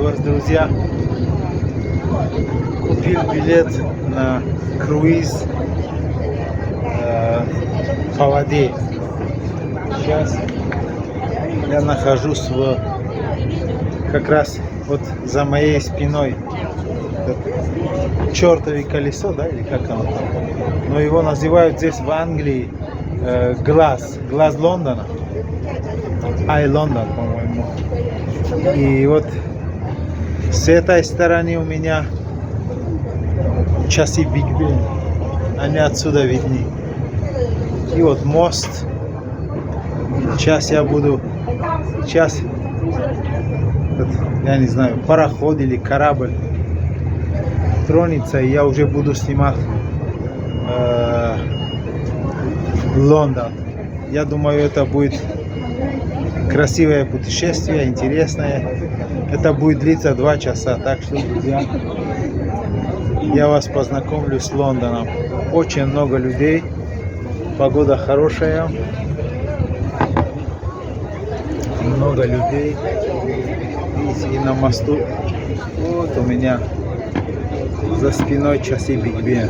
вас, друзья. Купил билет на круиз по воде. Сейчас я нахожусь как раз вот за моей спиной. Чертово колесо, да, или как оно там? Но его называют здесь в Англии глаз Лондона. Ай Лондон, по-моему. И вот с этой стороны у меня часы Биг Бен. Они отсюда видны. И вот мост. Сейчас я буду, я не знаю, пароход или корабль тронется, и я уже буду снимать Лондон. Я думаю, это будет красивое путешествие, интересное. Это будет длиться 2 часа, так что, друзья, я вас познакомлю с Лондоном. Очень много людей, погода хорошая, много людей. И на мосту, вот у меня за спиной часы Биг Бен.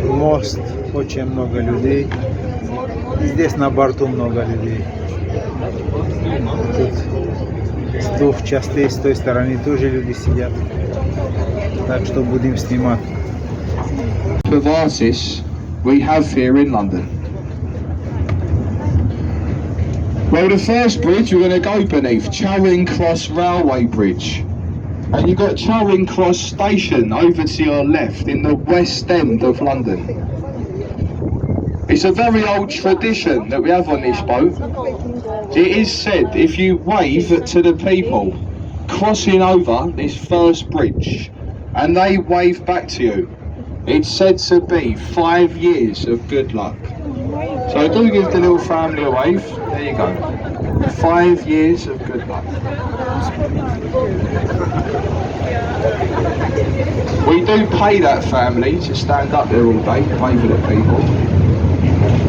Мост, очень много людей. И здесь на борту много людей. Тут с 2 частей, с той стороны тоже люди сидят. Так что будем снимать. Of artists we have here in London. Well, the first bridge we're going to go beneath, Charing Cross Railway Bridge. And you've got Charing Cross Station over to your left in the West End of London. It's a very old tradition that we have on this boat. It is said if you wave to the people crossing over this first bridge and they wave back to you, it's said to be 5 years of good luck. So do give the little family a wave. There you go. 5 years of good luck. We do pay that family to stand up there all day, waving at people.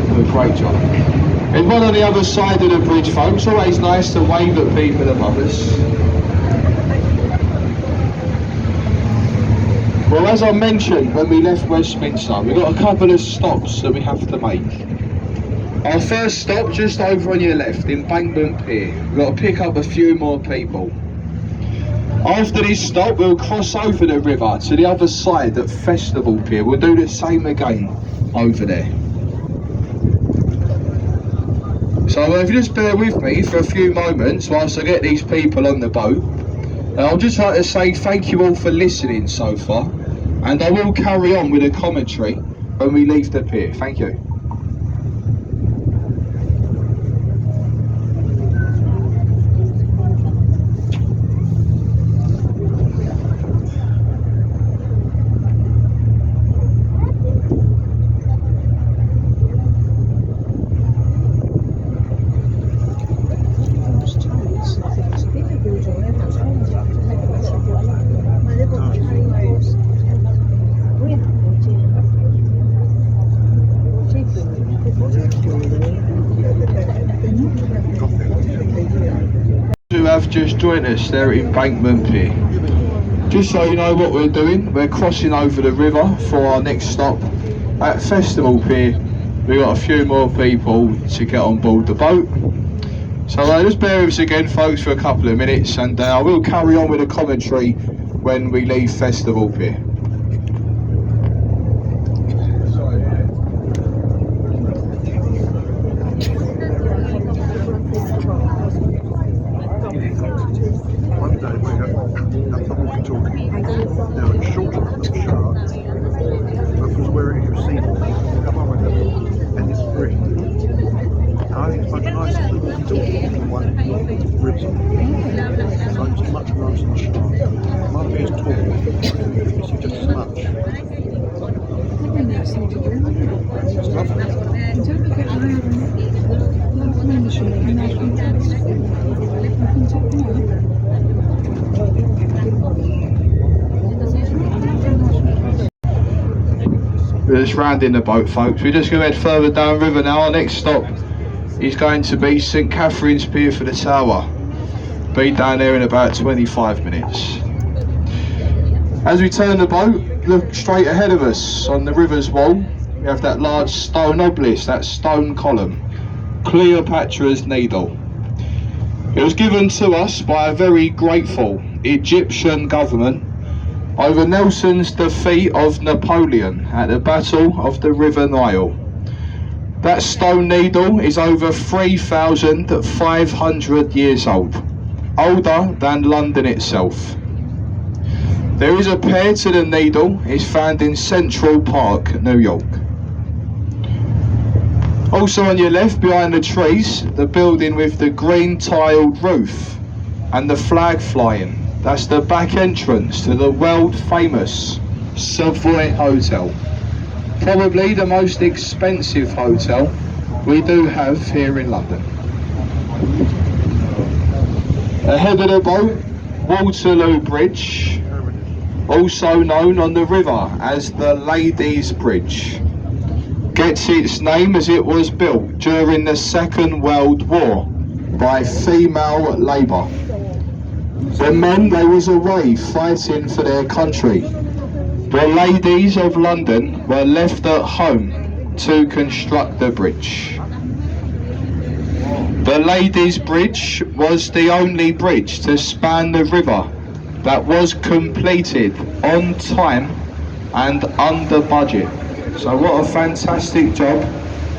Do a great job. There's one on the other side of the bridge, folks. Always nice to wave at people above us. Well, as I mentioned when we left Westminster, we've got a couple of stops that we have to make. Our first stop, just over on your left, Embankment Pier. We've got to pick up a few more people. After this stop, we'll cross over the river to the other side at Festival Pier. We'll do the same again over there. So if you just bear with me for a few moments whilst I get these people on the boat. And I'd just like to say thank you all for listening so far. And I will carry on with a commentary when we leave the pier. Thank you. Who have just joined us there at Embankment Pier. Just so you know what we're doing, we're crossing over the river for our next stop at Festival Pier. We've got a few more people to get on board the boat. So just bear with us again, folks, for a couple of minutes, and I will carry on with a commentary when we leave Festival Pier. We're just rounding the boat, folks. We're just going to head further downriver now. Our next stop is going to be St Catherine's Pier for the Tower. Be down there in about 25 minutes. As we turn the boat, look straight ahead of us on the river's wall. We have that large stone obelisk, that stone column, Cleopatra's Needle. It was given to us by a very grateful Egyptian government over Nelson's defeat of Napoleon at the Battle of the River Nile. That stone needle is over 3,500 years old, older than London itself. There is a pair to the needle. It's found in Central Park, New York. Also on your left, behind the trees, the building with the green tiled roof and the flag flying. That's the back entrance to the world famous Savoy Hotel. Probably the most expensive hotel we do have here in London. Ahead of the boat, Waterloo Bridge, also known on the river as the Ladies' Bridge. Gets its name as it was built during the Second World War by female labour. The men, they was away fighting for their country. The ladies of London were left at home to construct the bridge. The Ladies' Bridge was the only bridge to span the river that was completed on time and under budget. So what a fantastic job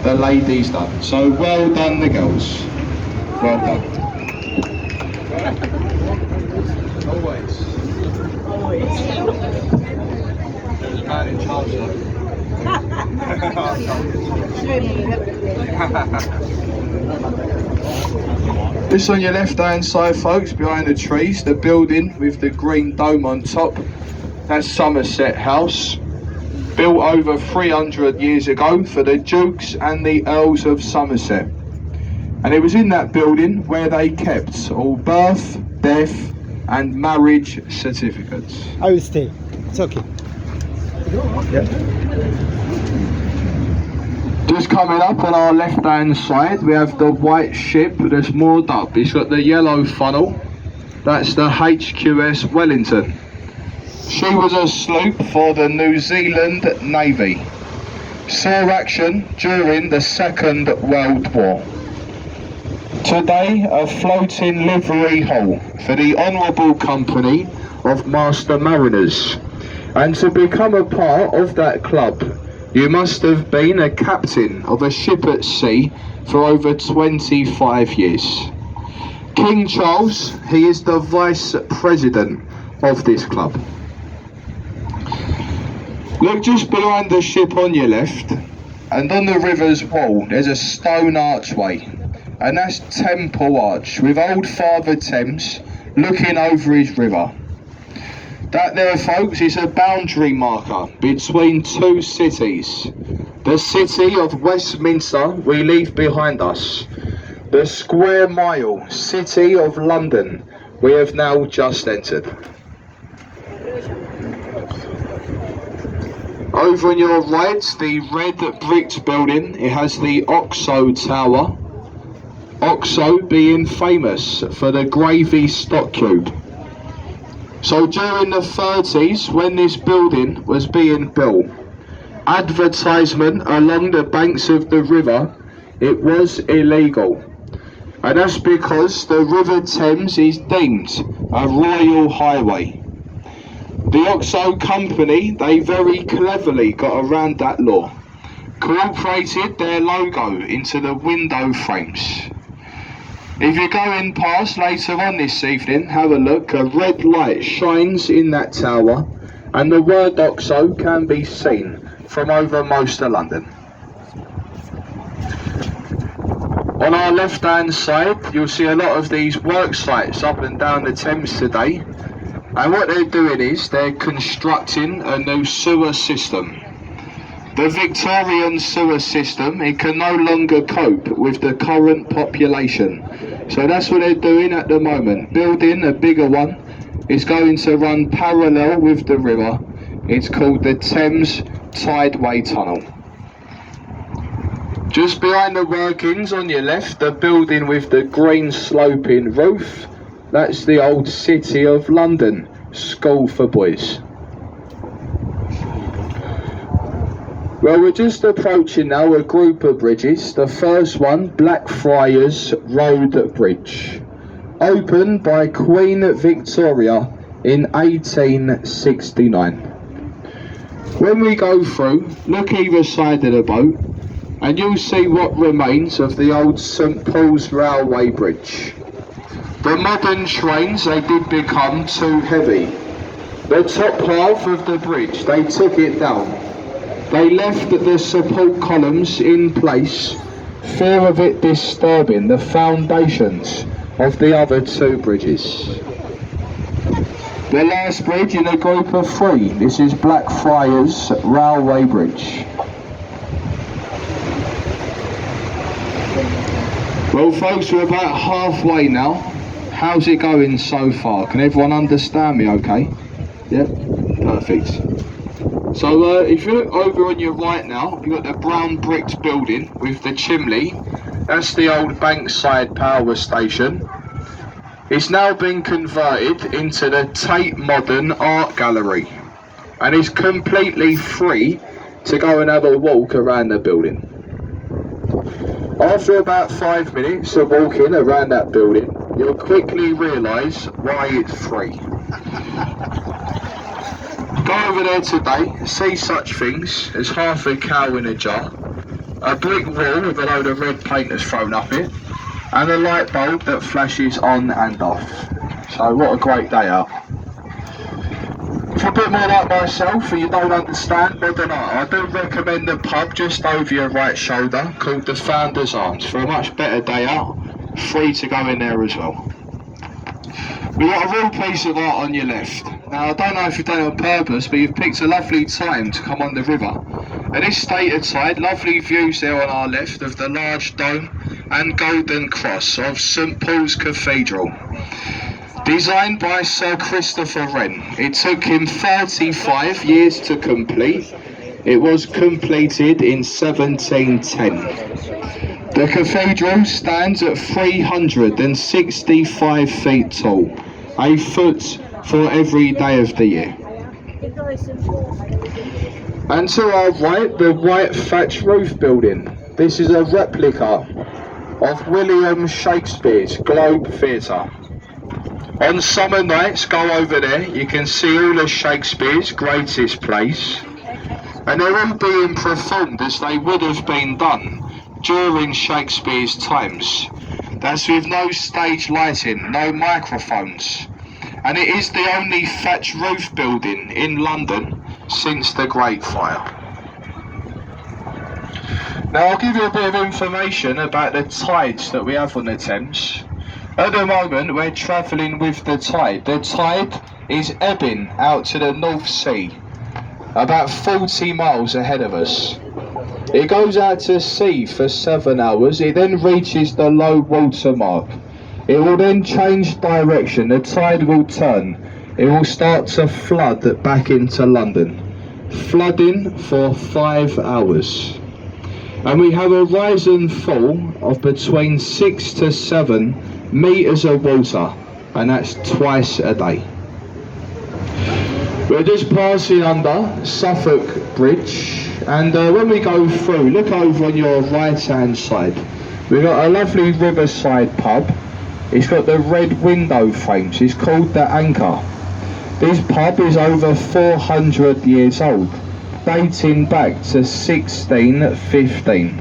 the ladies done. So well done the girls. Well done. Always. There's a man in charge though. This on your left hand side, folks, behind the trees, the building with the green dome on top, that's Somerset House, built over 300 years ago for the Dukes and the Earls of Somerset. And it was in that building where they kept all birth, death and marriage certificates. I will stay. It's okay. Yeah. Just coming up on our left hand side, we have the white ship that's moored up. It's got the yellow funnel. That's the HQS Wellington. She was a sloop for the New Zealand Navy. Saw action during the Second World War. Today, a floating livery hall for the Honourable Company of Master Mariners. And to become a part of that club, you must have been a captain of a ship at sea for over 25 years. King Charles, he is the vice president of this club. Look just behind the ship on your left, and on the river's wall there's a stone archway, and that's Temple Arch with old Father Thames looking over his river. That there, folks, is a boundary marker between two cities. The city of Westminster we leave behind us. The square mile city of London we have now just entered. Over on your right, the red bricked building, it has the Oxo Tower. Oxo being famous for the gravy stock cube. So during the 30s, when this building was being built, advertisement along the banks of the river, it was illegal. And that's because the River Thames is deemed a royal highway. The Oxo Company, they very cleverly got around that law, incorporated their logo into the window frames. If you're going past later on this evening, have a look, a red light shines in that tower and the word Oxo can be seen from over most of London. On our left hand side, you'll see a lot of these work sites up and down the Thames today, and what they're doing is they're constructing a new sewer system. The Victorian sewer system, it can no longer cope with the current population. So that's what they're doing at the moment, building a bigger one. It's going to run parallel with the river. It's called the Thames Tideway Tunnel. Just behind the workings on your left, the building with the green sloping roof, That's the old City of London School for Boys. Well, we're just approaching now a group of bridges. The first one, Blackfriars Road Bridge, opened by Queen Victoria in 1869. When we go through, look either side of the boat and you'll see what remains of the old St Paul's Railway Bridge. The modern trains, they did become too heavy. The top half of the bridge, they took it down. They left the support columns in place, fear of it disturbing the foundations of the other two bridges. The last bridge in a group of three, this is Blackfriars Railway Bridge. Well folks, we're about halfway now. How's it going so far? Can everyone understand me okay? Yeah? Perfect. So if you look over on your right now, you've got the brown bricked building with the chimney. That's the old Bankside power station. It's now been converted into the Tate Modern Art Gallery, and it's completely free to go and have a walk around the building. After about 5 minutes of walking around that building, you'll quickly realise why it's free. Go over there today, see such things as half a cow in a jar, a brick wall with a load of red paint that's thrown up it, and a light bulb that flashes on and off. So what a great day out. If you're a bit more like myself and you don't understand modern art, I do recommend a pub just over your right shoulder called the Founder's Arms for a much better day out. Free to go in there as well. We've got a real piece of art on your left. Now I don't know if you've done it on purpose, but you've picked a lovely time to come on the river. At this state of tide, lovely views there on our left of the large dome and golden cross of St Paul's Cathedral. Designed by Sir Christopher Wren. It took him 35 years to complete. It was completed in 1710. The cathedral stands at 365 feet tall, a foot for every day of the year. And to our right, the white thatch roof building. This is a replica of William Shakespeare's Globe Theatre. On summer nights, go over there, you can see all of Shakespeare's greatest plays, and they're all being performed as they would have been done during Shakespeare's times. That's with no stage lighting, no microphones, and it is the only thatch roof building in London since the Great Fire. Now I'll give you a bit of information about the tides that we have on the Thames. At the moment we're travelling with the tide. The tide is ebbing out to the North Sea, about 40 miles ahead of us. It goes out to sea for 7 hours, it then reaches the low water mark. It will then change direction, the tide will turn, it will start to flood back into London. Flooding for 5 hours. And we have a rise and fall of between 6 to 7 metres of water, and that's twice a day. We're just passing under Suffolk Bridge, and when we go through, look over on your right hand side. We've got a lovely riverside pub. It's got the red window frames, it's called the Anchor. This pub is over 400 years old, dating back to 1615.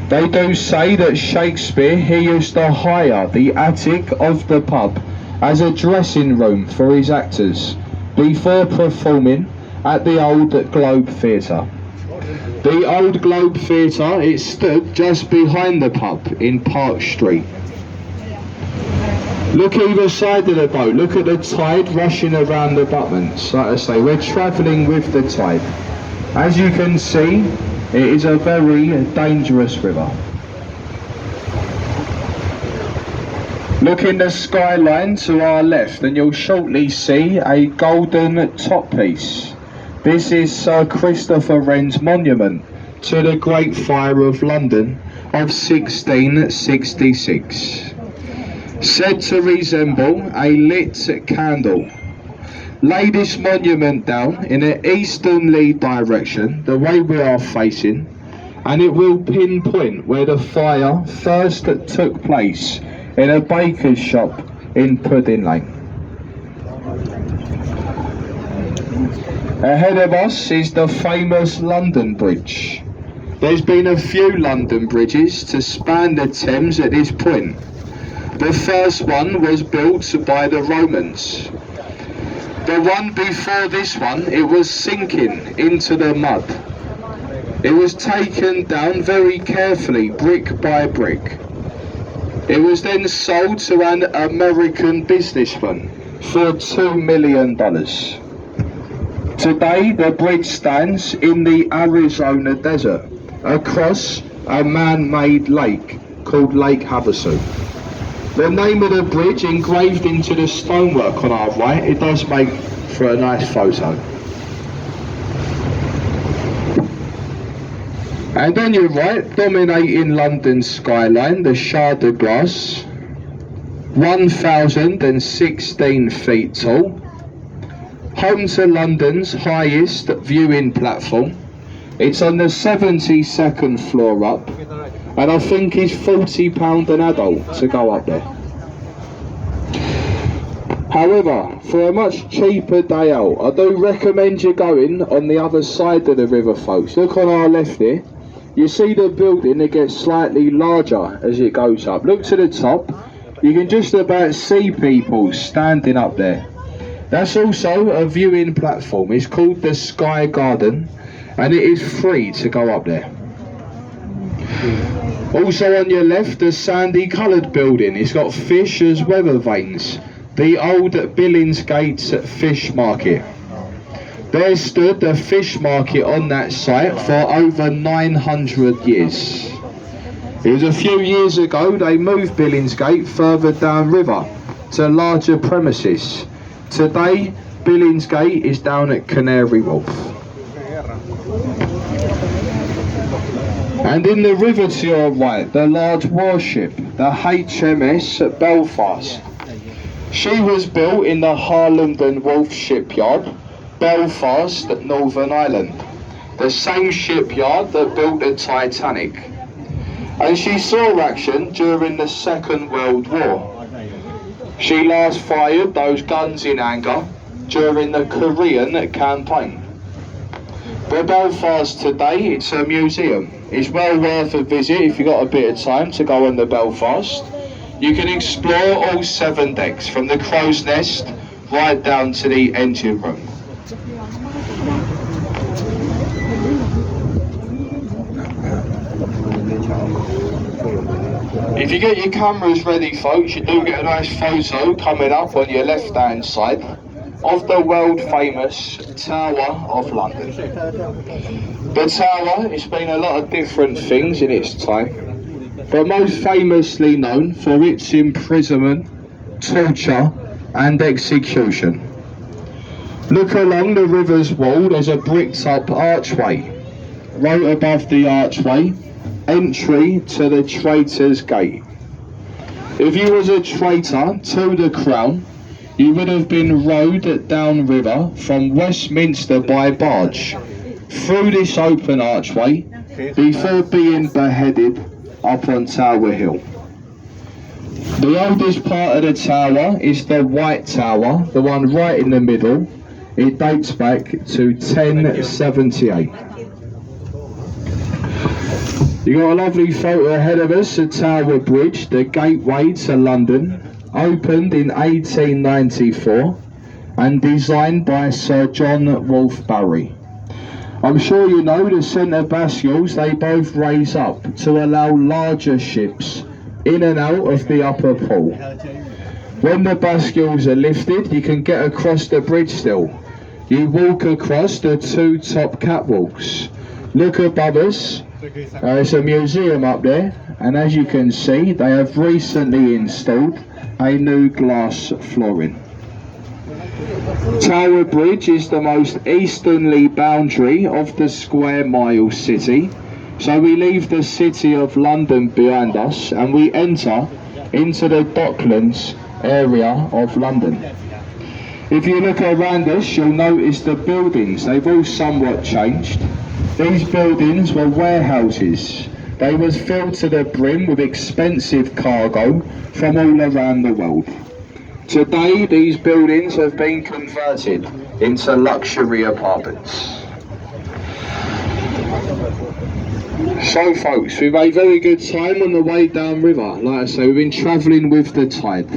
They do say that Shakespeare, he used to hire the attic of the pub as a dressing room for his actors before performing at the old Globe Theatre. The old Globe Theatre, it stood just behind the pub in Park Street. Look either side of the boat, look at the tide rushing around the abutments. Like I say, we're travelling with the tide. As you can see, it is a very dangerous river. Look in the skyline to our left and you'll shortly see a golden top piece. This is Sir Christopher Wren's monument to the Great Fire of London of 1666. said to resemble a lit candle. Lay this monument down in an easterly direction, the way we are facing, and it will pinpoint where the fire first took place in a baker's shop in Pudding Lane. Ahead of us is the famous London Bridge. There's been a few London bridges to span the Thames at this point. The first one was built by the Romans. The one before this one, it was sinking into the mud. It was taken down very carefully, brick by brick. It was then sold to an American businessman for $2 million. Today the bridge stands in the Arizona desert, across a man-made lake called Lake Havasu. The name of the bridge engraved into the stonework on our right, it does make for a nice photo. And on your right, dominating London's skyline, the Shard de Glace, 1,016 feet tall, home to London's highest viewing platform. It's on the 72nd floor up, and I think it's £40 an adult to go up there. However, for a much cheaper day out, I do recommend you going on the other side of the river, folks. Look on our left here. You see the building, it gets slightly larger as it goes up. Look to the top, you can just about see people standing up there. That's also a viewing platform. It's called the Sky Garden, and it is free to go up there. Also on your left, the sandy coloured building. It's got fish as weather vanes. The old Billingsgate Fish Market. There stood a fish market on that site for over 900 years. It was a few years ago they moved Billingsgate further downriver to larger premises. Today, Billingsgate is down at Canary Wharf. And in the river to your right, the large warship, the HMS Belfast. She was built in the Harland and Wolff shipyard, Belfast, Northern Ireland. The same shipyard that built the Titanic. And she saw action during the Second World War. She last fired those guns in anger during the Korean campaign. The Belfast today, it's a museum. It's well worth a visit if you've got a bit of time to go on the Belfast. You can explore all 7 decks, from the crow's nest right down to the engine room. If you get your cameras ready, folks, you do get a nice photo coming up on your left hand side of the world famous Tower of London. The Tower has been a lot of different things in its time, but most famously known for its imprisonment, torture and execution. Look along the river's wall, there's a bricked up archway. Right above the archway, entry to the Traitor's Gate. If you was a traitor to the crown, you would have been rowed downriver from Westminster by barge, through this open archway, before being beheaded up on Tower Hill. The oldest part of the tower is the White Tower, the one right in the middle. It dates back to 1078. You got a lovely photo ahead of us, the Tower Bridge, the gateway to London, opened in 1894 and designed by Sir John Wolfe Barry. I'm sure you know the centre bascules, they both raise up to allow larger ships in and out of the upper pool. When the bascules are lifted, you can get across the bridge still. You walk across the 2 top catwalks. Look above us, there's a museum up there, and as you can see, they have recently installed a new glass flooring. Tower Bridge is the most easterly boundary of the square mile city, so we leave the city of London behind us and we enter into the Docklands area of London. If you look around us, you'll notice the buildings, they've all somewhat changed. These buildings were warehouses. They was filled to the brim with expensive cargo from all around the world. Today, these buildings have been converted into luxury apartments. So folks, we've had a very good time on the way down river. Like I say, we've been travelling with the tide.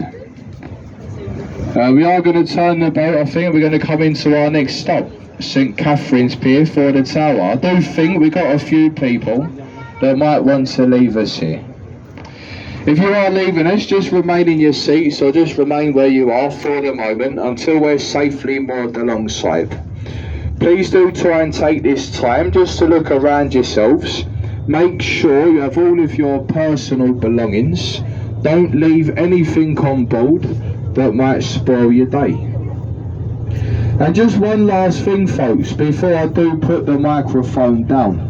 We are going to turn the boat. I think we're going to come into our next stop, St Catherine's Pier for the tower. I do think we've got a few people that might want to leave us here. If you are leaving us, just remain in your seats or just remain where you are for the moment until we're safely moored alongside. Please do try and take this time just to look around yourselves. Make sure you have all of your personal belongings. Don't leave anything on board that might spoil your day. And just one last thing folks, before I do put the microphone down.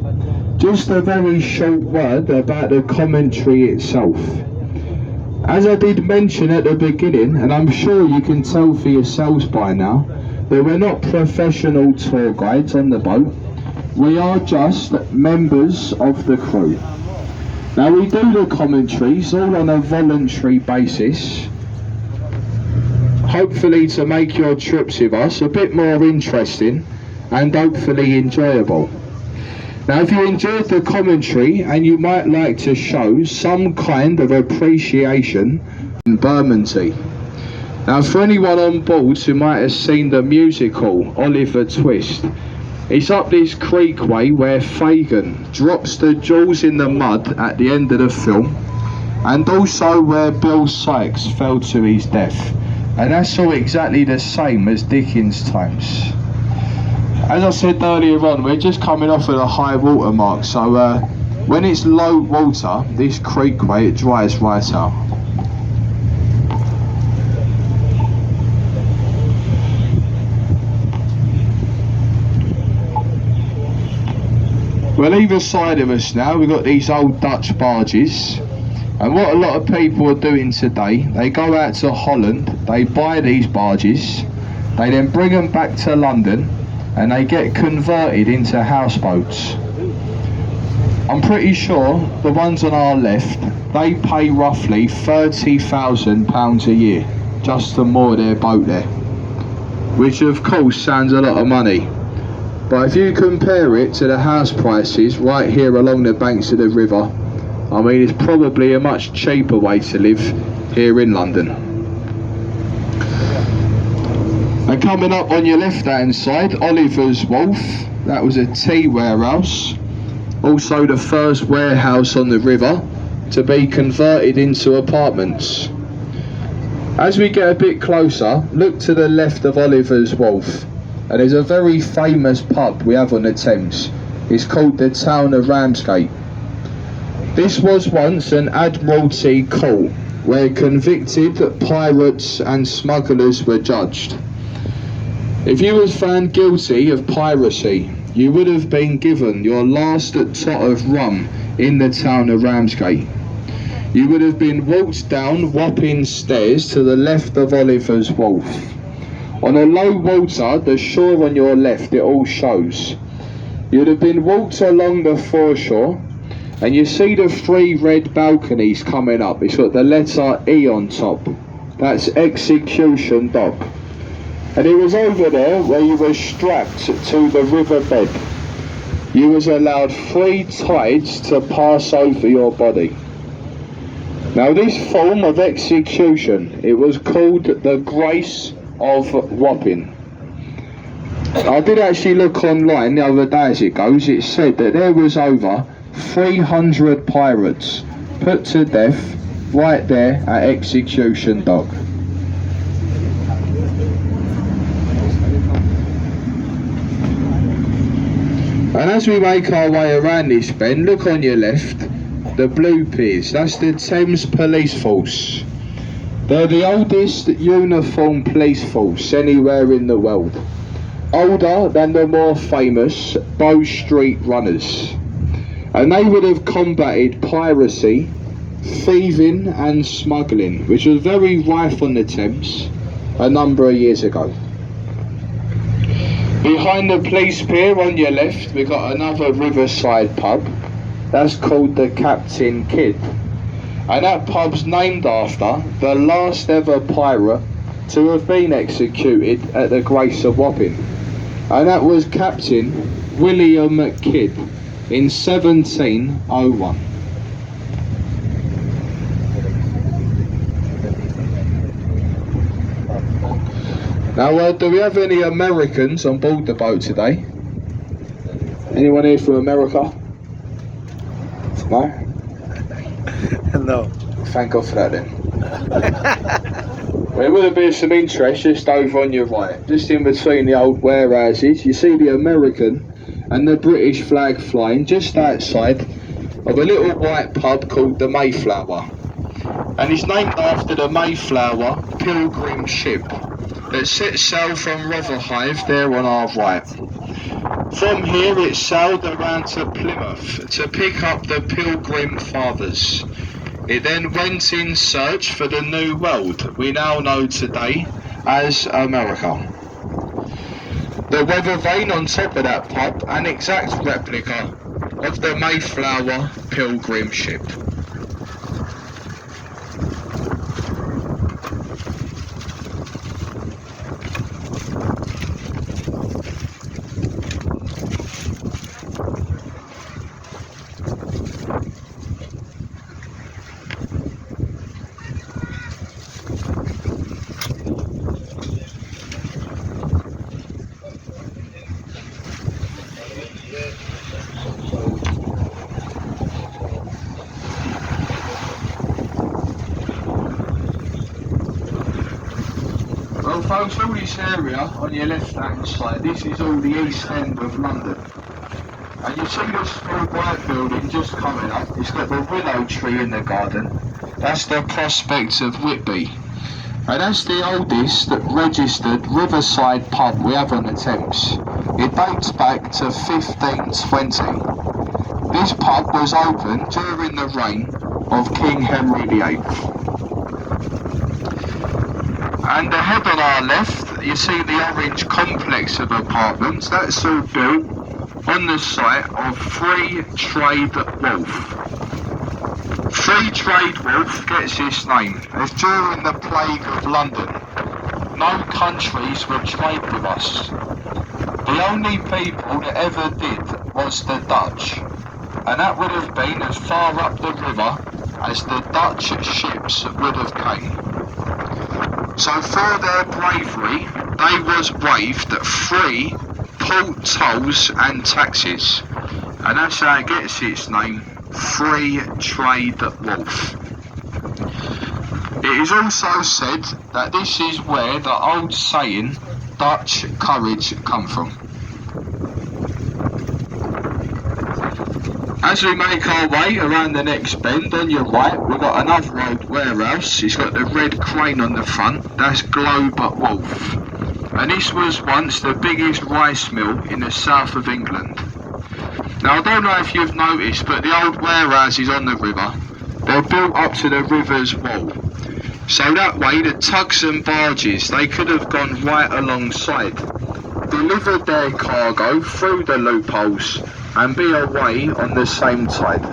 Just a very short word about the commentary itself. As I did mention at the beginning, and I'm sure you can tell for yourselves by now, that we're not professional tour guides on the boat. We are just members of the crew. Now we do the commentaries all on a voluntary basis, hopefully to make your trips with us a bit more interesting and hopefully enjoyable. Now if you enjoyed the commentary and you might like to show some kind of appreciation in Bermondsey. Now for anyone on board who might have seen the musical Oliver Twist, it's up this creekway where Fagin drops the jewels in the mud at the end of the film, and also where Bill Sykes fell to his death, and that's all exactly the same as Dickens' times. As I said earlier on, we're just coming off of the high water mark, so when it's low water, this creekway, it dries right out. Well, either side of us now, we've got these old Dutch barges, and what a lot of people are doing today, they go out to Holland, they buy these barges, they then bring them back to London, and they get converted into houseboats. I'm pretty sure the ones on our left, they pay roughly £30,000 a year just to moor their boat there, which of course sounds a lot of money. But if you compare it to the house prices right here along the banks of the river, I mean it's probably a much cheaper way to live here in London. And coming up on your left hand side, Oliver's Wharf, that was a tea warehouse, also the first warehouse on the river to be converted into apartments. As we get a bit closer, look to the left of Oliver's Wharf, and there's a very famous pub we have on the Thames. It's called the Town of Ramsgate. This was once an Admiralty court where convicted pirates and smugglers were judged. If you was found guilty of piracy, you would have been given your last tot of rum in the Town of Ramsgate. You would have been walked down Wapping stairs to the left of Oliver's Wharf. On a low water, the shore on your left, it all shows. You'd have been walked along the foreshore, and you see the 3 red balconies coming up. It's got the letter E on top. That's Execution Dock. And it was over there where you were strapped to the riverbed. You was allowed 3 tides to pass over your body. Now this form of execution, it was called the Grace of Wapping. I did actually look online the other day as it goes. It said that there was over 300 pirates put to death right there at Execution Dock. And as we make our way around this bend, look on your left, the blue piers, that's the Thames Police Force. They're the oldest uniform police force anywhere in the world. Older than the more famous Bow Street Runners. And they would have combated piracy thieving and smuggling, which was very rife on the Thames a number of years ago. Behind the police pier on your left, we've got another riverside pub. That's called the Captain Kidd. And that pub's named after the last ever pirate to have been executed at the Grace of Wapping. And that was Captain William Kidd in 1701. Now, do we have any Americans on board the boat today? Anyone here from America? No? No. Thank God for that then. Well, it would have been some interest just over on your right, just in between the old warehouses. You see the American and the British flag flying just outside of a little white pub called the Mayflower. And it's named after the Mayflower pilgrim ship that set sail from Rotherhithe there on our right. From here it sailed around to Plymouth to pick up the Pilgrim Fathers. It then went in search for the New World we now know today as America. The weather vane on top of that pub, an exact replica of the Mayflower pilgrim ship. Well folks, all this area on your left hand side, this is all the east end of London. And you see this small white building just coming up, it's got the willow tree in the garden. That's the Prospect of Whitby. And that's the oldest registered riverside pub we have on the Thames. It dates back to 1520. This pub was opened during the reign of King Henry VIII. And ahead on our left, you see the orange complex of apartments. That's all built on the site of Free Trade Wharf. Free Trade Wharf gets its name as during the Plague of London, no countries would trade with us. The only people that ever did was the Dutch, and that would have been as far up the river as the Dutch ships would have came. So for their bravery, they was waived free port tolls and taxes, and that's how it gets its name, Free Trade Wharf. It is also said that this is where the old saying, Dutch courage, come from. As we make our way around the next bend, on your right we've got another old warehouse. It's got the red crane on the front, that's Globe Wharf. And this was once the biggest rice mill in the south of England. Now I don't know if you've noticed, but the old warehouses on the river, they're built up to the river's wall. So that way the tugs and barges, they could have gone right alongside, delivered their cargo through the loopholes and be away on the same tide.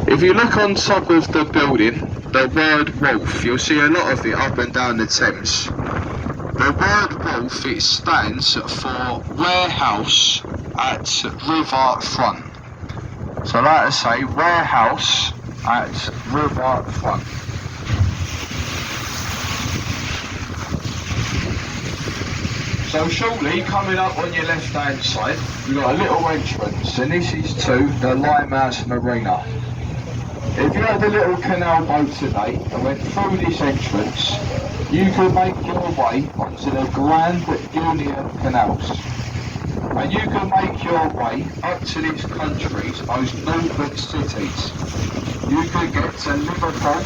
If you look on top of the building, the word wharf, you'll see a lot of it up and down the Thames. The word wharf, it stands for warehouse at river front. So like I say, warehouse at river front. So shortly, coming up on your left hand side, we've got a little entrance, and this is to the Limehouse Marina. If you had a little canal boat today and went through this entrance, you could make your way onto the Grand Union Canals. And you can make your way up to this country's most northern cities. You could get to Liverpool,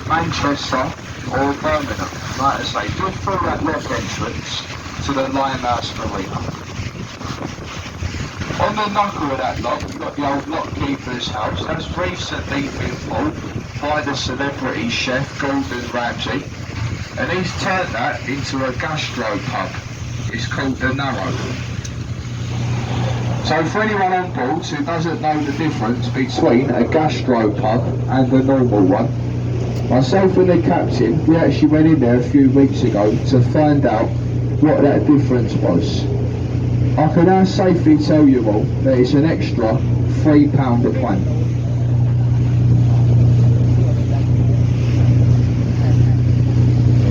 Manchester or Birmingham, like I say, just through that left entrance to the Limehouse Marina. On On the knuckle of that lock, we've got the old lockkeeper's house. That's recently been bought by the celebrity chef Gordon Ramsay, and he's turned that into a gastro pub. It's called the Narrow. So for anyone on board who doesn't know the difference between a gastro pub and a normal one, myself and the captain, we actually went in there a few weeks ago to find out what that difference was. I can now safely tell you all that it's an extra £3 a pint.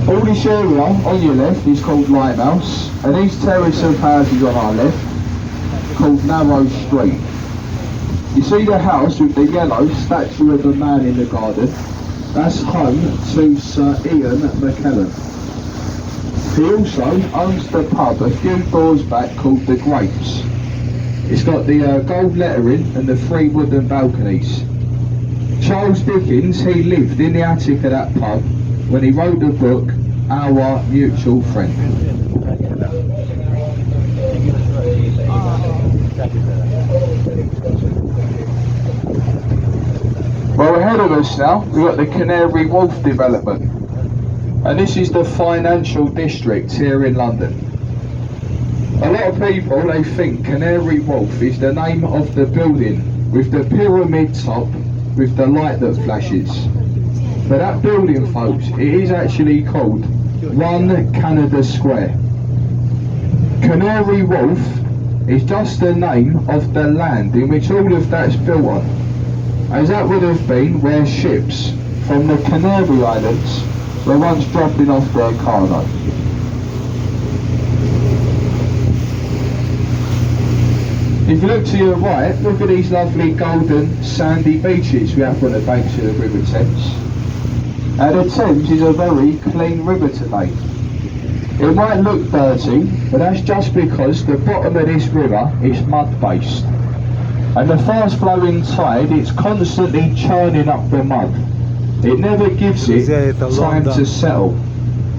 All this area on your left is called Lighthouse, and these terrace of houses on our left called Narrow Street. You see the house with the yellow statue of a man in the garden? That's home to Sir Ian McKellen. He also owns the pub a few doors back called the Grapes. It's got the gold lettering and the 3 wooden balconies. Charles Dickens, he lived in the attic of that pub when he wrote the book Our Mutual Friend. Well, ahead of us now, we've got the Canary Wharf development. And this is the financial district here in London. A lot of people, they think Canary Wharf is the name of the building with the pyramid top with the light that flashes. But that building, folks, it is actually called 1 Canada Square. Canary Wharf is just the name of the land in which all of that's built on, as that would have been where ships from the Canary Islands were once dropping off their cargo. If you look to your right, look at these lovely golden sandy beaches we have on the banks of the River Thames. The Thames is a very clean river today. It might look dirty, but that's just because the bottom of this river is mud based. And the fast flowing tide, it's constantly churning up the mud. It never gives it time to settle.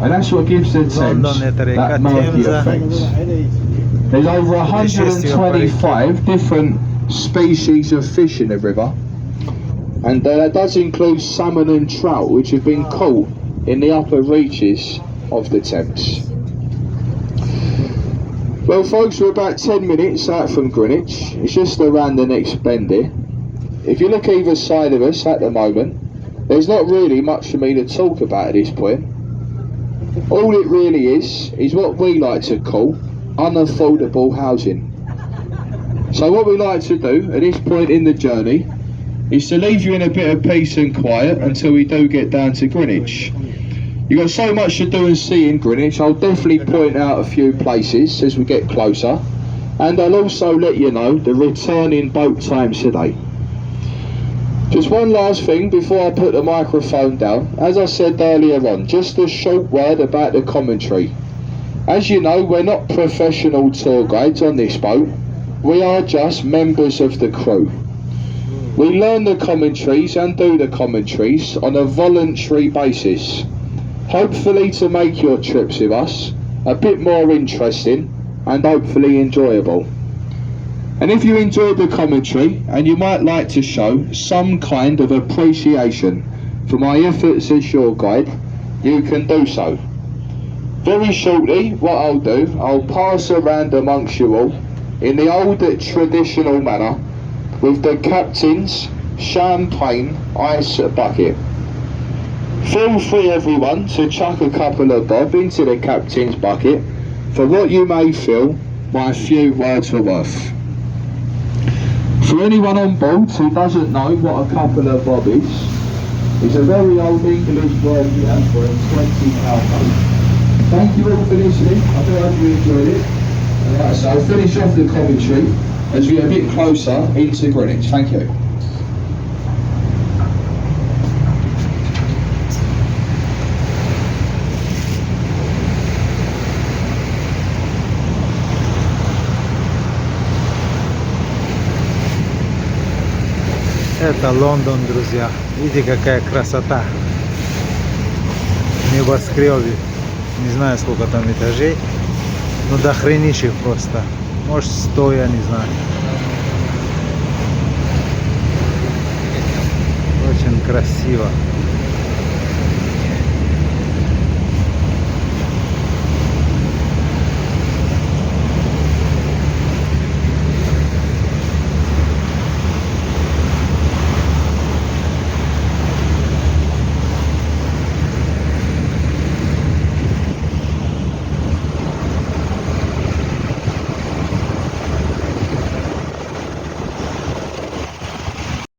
And that's what gives the Thames that murky effect. There's over 125 different species of fish in the river. And that does include salmon and trout, which have been caught in the upper reaches of the Thames. Well folks, we're about 10 minutes out from Greenwich. It's just around the next bend here. If you look either side of us at the moment, there's not really much for me to talk about at this point. All it really is what we like to call unaffordable housing. So what we like to do at this point in the journey is to leave you in a bit of peace and quiet until we do get down to Greenwich. You've got so much to do and see in Greenwich. I'll definitely point out a few places as we get closer, and I'll also let you know the returning boat times today. Just one last thing before I put the microphone down. As I said earlier on, just a short word about the commentary. As you know, we're not professional tour guides on this boat. We are just members of the crew. We learn the commentaries and do the commentaries on a voluntary basis, hopefully to make your trips with us a bit more interesting and hopefully enjoyable. And if you enjoyed the commentary and you might like to show some kind of appreciation for my efforts as your guide, you can do so. Very shortly, what I'll do, I'll pass around amongst you all in the old traditional manner with the captain's champagne ice bucket. Feel free everyone to chuck a couple of bob into the captain's bucket for what you may feel my few words were worth. For anyone on board who doesn't know what a couple of bob is, it's a very old English word here for a £20 note. Thank you all for listening. I hope you enjoyed it. Alright, so I'll finish off the commentary as we get a bit closer into Greenwich. Thank you. Это Лондон, друзья. Видите, какая красота. Небоскребы. Не знаю, сколько там этажей. Но до хренищих просто. Может 100, я не знаю. красиво.